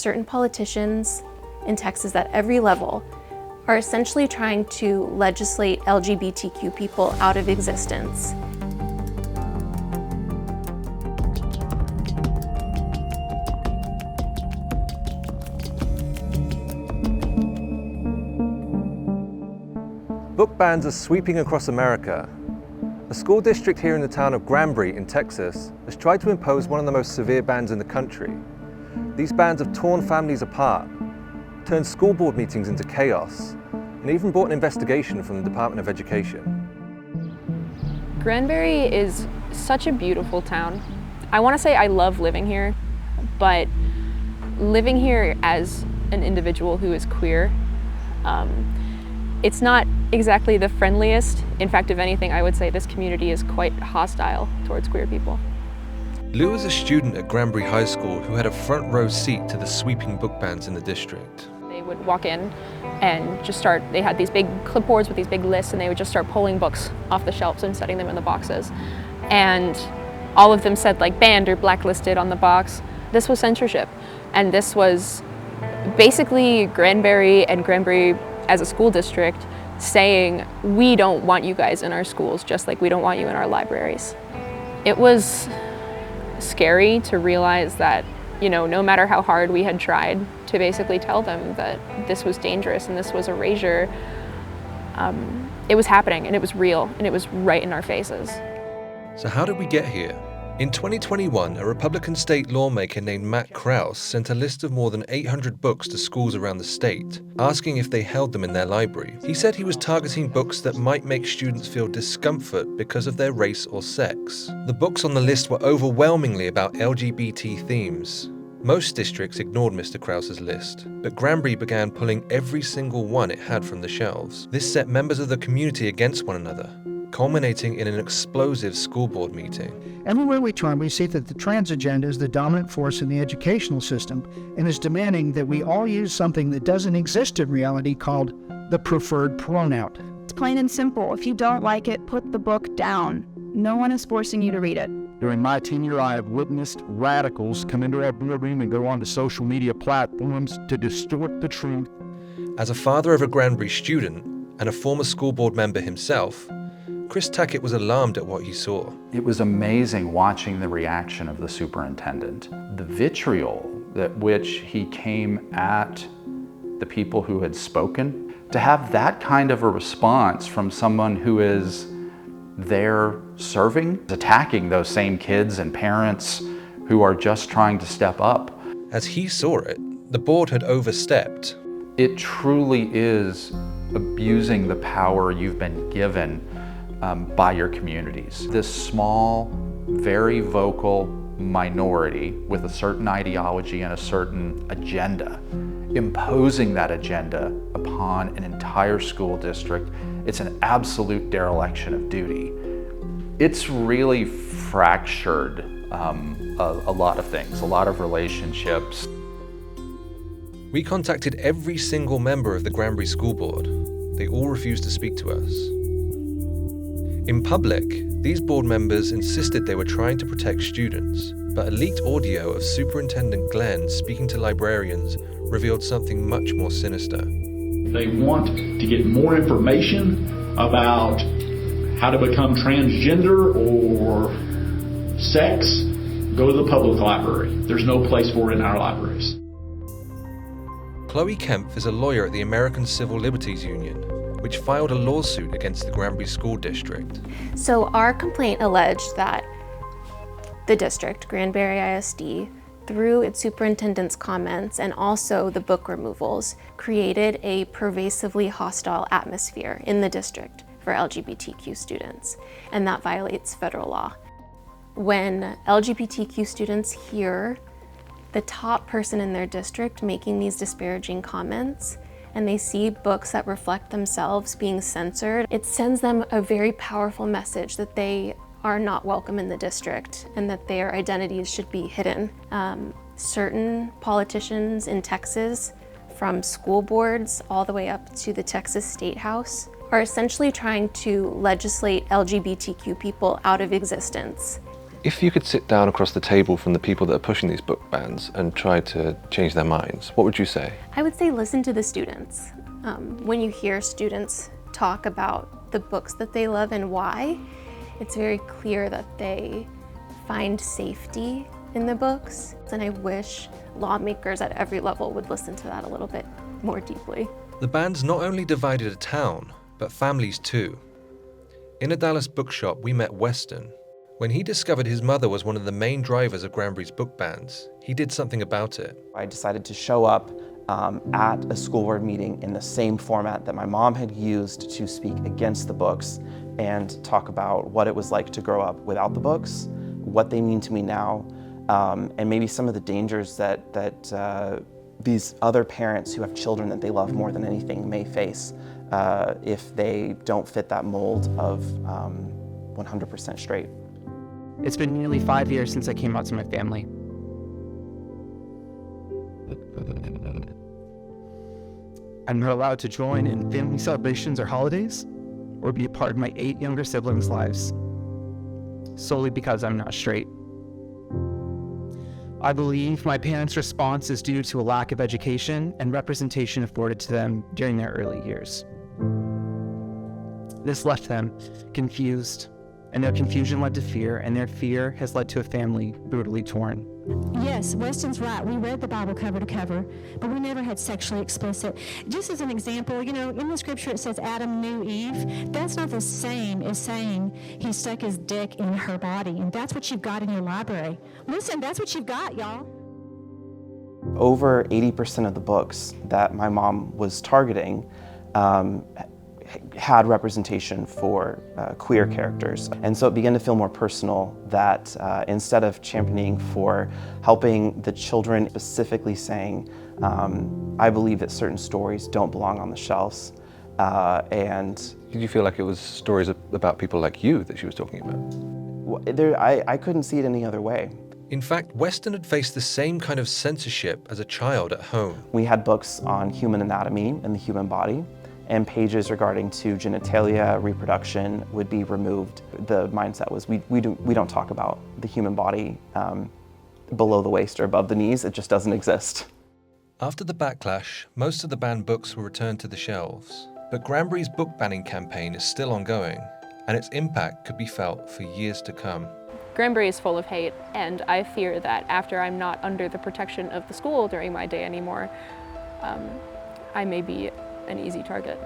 certain politicians in Texas at every level are essentially trying to legislate LGBTQ people out of existence. Book bans are sweeping across America. A school district here in the town of Granbury in Texas has tried to impose one of the most severe bans in the country. These bans have torn families apart, turned school board meetings into chaos, and even brought an investigation from the Department of Education. Granbury is such a beautiful town. I want to say I love living here, but living here as an individual who is queer, it's not exactly the friendliest. In fact, if anything, I would say this community is quite hostile towards queer people. Lou was a student at Granbury High School who had a front row seat to the sweeping book bans in the district. They would walk in and just start, they had these big clipboards with these big lists, and they would just start pulling books off the shelves and setting them in the boxes. And all of them said like banned or blacklisted on the box. This was censorship. And this was basically Granbury and Granbury as a school district saying, we don't want you guys in our schools, just like we don't want you in our libraries. It was scary to realize that, you know, no matter how hard we had tried to basically tell them that this was dangerous and this was erasure, it was happening and it was real and it was right in our faces. So how did we get here? In 2021, a Republican state lawmaker named Matt Krause sent a list of more than 800 books to schools around the state, asking if they held them in their library. He said he was targeting books that might make students feel discomfort because of their race or sex. The books on the list were overwhelmingly about LGBT themes. Most districts ignored Mr. Krause's list, but Granbury began pulling every single one it had from the shelves. This set members of the community against one another, culminating in an explosive school board meeting. Everywhere we turn, we see that the trans agenda is the dominant force in the educational system and is demanding that we all use something that doesn't exist in reality called the preferred pronoun. It's plain and simple. If you don't like it, put the book down. No one is forcing you to read it. During my tenure, I have witnessed radicals come into our boardroom and go onto social media platforms to distort the truth. As a father of a Granbury student and a former school board member himself, Chris Tackett was alarmed at what he saw. It was amazing watching the reaction of the superintendent. The vitriol at which he came at the people who had spoken. To have that kind of a response from someone who is there serving, attacking those same kids and parents who are just trying to step up. As he saw it, the board had overstepped. It truly is abusing the power you've been given by your communities. This small, very vocal minority with a certain ideology and a certain agenda, imposing that agenda upon an entire school district, it's an absolute dereliction of duty. It's really fractured a lot of things, a lot of relationships. We contacted every single member of the Granbury School Board. They all refused to speak to us. In public, these board members insisted they were trying to protect students, but a leaked audio of Superintendent Glenn speaking to librarians revealed something much more sinister. They want to get more information about how to become transgender or sex. Go to the public library. There's no place for it in our libraries. Chloe Kempf is a lawyer at the American Civil Liberties Union, which filed a lawsuit against the Granbury School District. So our complaint alleged that the district, Granbury ISD, through its superintendent's comments and also the book removals, created a pervasively hostile atmosphere in the district for LGBTQ students, and that violates federal law. When LGBTQ students hear the top person in their district making these disparaging comments, and they see books that reflect themselves being censored, it sends them a very powerful message that they are not welcome in the district and that their identities should be hidden. Certain politicians in Texas, from school boards all the way up to the Texas State House, are essentially trying to legislate LGBTQ people out of existence. If you could sit down across the table from the people that are pushing these book bans and try to change their minds, what would you say? I would say listen to the students. When you hear students talk about the books that they love and why, it's very clear that they find safety in the books. And I wish lawmakers at every level would listen to that a little bit more deeply. The bans not only divided a town, but families too. In a Dallas bookshop, we met Weston. When he discovered his mother was one of the main drivers of Granbury's book bans, he did something about it. I decided to show up at a school board meeting in the same format that my mom had used to speak against the books and talk about what it was like to grow up without the books, what they mean to me now, and maybe some of the dangers that these other parents who have children that they love more than anything may face if they don't fit that mold of 100% straight. It's been nearly 5 years since I came out to my family. I'm not allowed to join in family celebrations or holidays, or be a part of my 8 younger siblings' lives, solely because I'm not straight. I believe my parents' response is due to a lack of education and representation afforded to them during their early years. This left them confused, and their confusion led to fear, and their fear has led to a family brutally torn. Yes, Weston's right. We read the Bible cover to cover, but we never had sexually explicit. Just as an example, you know, in the scripture it says Adam knew Eve. That's not the same as saying he stuck his dick in her body, and that's what you've got in your library. Listen, that's what you've got, y'all. Over 80% of the books that my mom was targeting had representation for queer characters. And so it began to feel more personal that instead of championing for helping the children, specifically saying, I believe that certain stories don't belong on the shelves. And did you feel like it was stories about people like you that she was talking about? I couldn't see it any other way. In fact, Weston had faced the same kind of censorship as a child at home. We had books on human anatomy and the human body, and pages regarding to genitalia, reproduction would be removed. The mindset was we don't talk about the human body below the waist or above the knees. It just doesn't exist. After the backlash, most of the banned books were returned to the shelves. But Granbury's book banning campaign is still ongoing, and its impact could be felt for years to come. Granbury is full of hate, and I fear that after I'm not under the protection of the school during my day anymore, I may be an easy target.